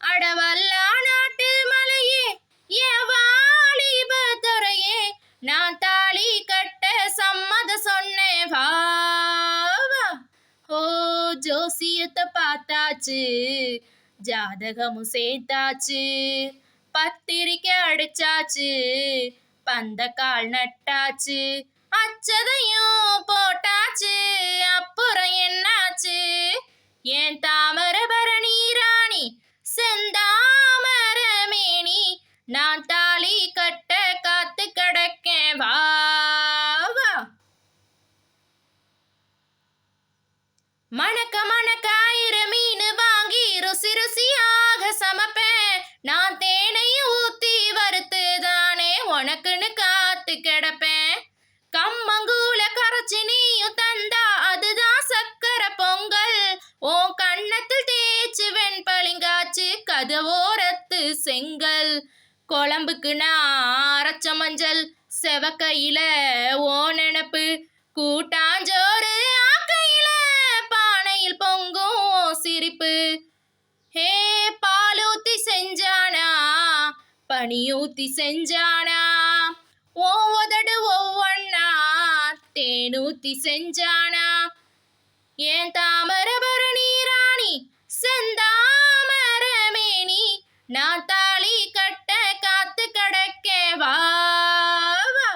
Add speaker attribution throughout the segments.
Speaker 1: அடவல்லா நாட்டு மலையே என் வாலிப துறையே நான் தாலி கட்ட சம்மத சொன்னேன் வா வா. ஓ ஜோசியத்தை பார்த்தாச்சு, ஜாதகமும் சேர்த்தாச்சு, பத்திரிக்கை அடிச்சாச்சு, பந்தக்கால் நட்டாச்சு, அச்சதையும் போட்டாச்சு, அப்புறம் என்னாச்சு? என் தாமர பரணி ராணி செந்தாமர மேனி நான் தாலி கட்ட காத்து கிடக்கேன் வா வா. மணக்க மணக்க ஆயிரம் மீன் வாங்கி ருசி ருசியாக சமைப்பேன், நான் தேனையும் ஊத்தி வறுத்து தானே உனக்குன்னு காத்து கிடப்பேன். கம்மங்கூல கரைச்சி நீயும் தந்தா அதுதான் சக்கரை பொங்கல், உன் கண்ணத்தில் தேய்ச்சி வெண்பளிங்காச்சு கதவோரத்து செங்கல். குழம்புக்கு நான் அரைச்ச மஞ்சள் செவக்கையில ஓ நினப்பு, கூட்டாஞ்சோறு ஆக்கையில பானையில் பொங்கும் சிரிப்பு. ஹே பாலூத்தி செஞ்சானா பனியூத்தி செஞ்சானா, ஓ உதடு ஒவ்வொன்னா தேனூத்தி செஞ்சானா. என் தாமர பரணி ராணி செந்தாமர மேனி நான் தாலி கட்ட காத்து கிடக்கேன் வா வா.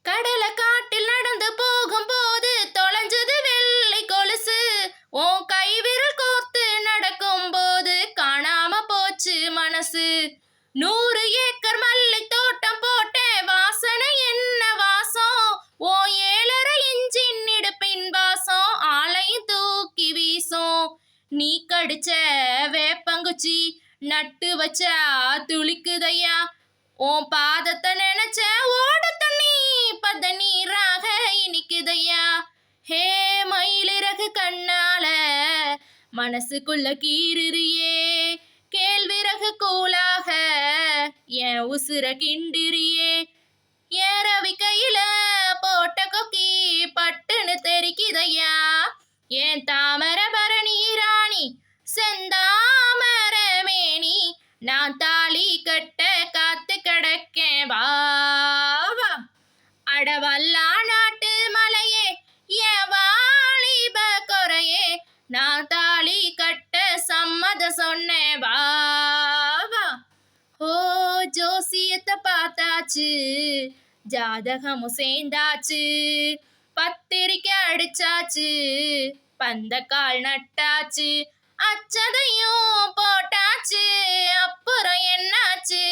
Speaker 1: கடலை காட்டில் நடந்து போகும்போது தொலைஞ்சது வெள்ளை கொலுசு, உன் கை விரல் கோர்த்து நடக்கும் போது காணாம போச்சு மனசு. 100 ஏக்கர் மல்லை தோட்டம் போட்டேன், வாசனை என்ன வாசம், ஓ 7.5 இன்ச்சின் இடுப்பின் வாசம் ஆளையும் தூக்கி வீசும். நீ கடிச்ச வேப்பங்குச்சி நட்டு வச்சா துளிக்குதையா, உன் பாதத்தை நினைச்ச ஓட தண்ணி பத நீராக இனிக்குதையா. ஹே மயிலிறகு கண்ணால மனசுக்குள்ள கீறியே, கேழ்விறகு கூலாக என் உசுர கிண்டிரியே. என் ரவி கையில போட்ட கொக்கி பட்டுன்னு தெரிக்குதையா. என் தாமர பரணி ராணி செந்தாமர மேனி நான் தாலி கட்ட காத்து கிடக்கேன் வா வா. அடவல்லா நாட்டு மலையே என் வாலிப குறையே நான் தாலி கட்ட சம்மத சொன்னேன் வா வா. ஓ ஜோசியத்தை பார்த்தாச்சு, ஜாதகமும் சேர்ந்தாச்சு, பத்திரிக்கை அடிச்சாச்சு, பந்தக்கால் நட்டாச்சு, அச்சதையும் போட்டாச்சு, அப்புறம் என்னாச்சு?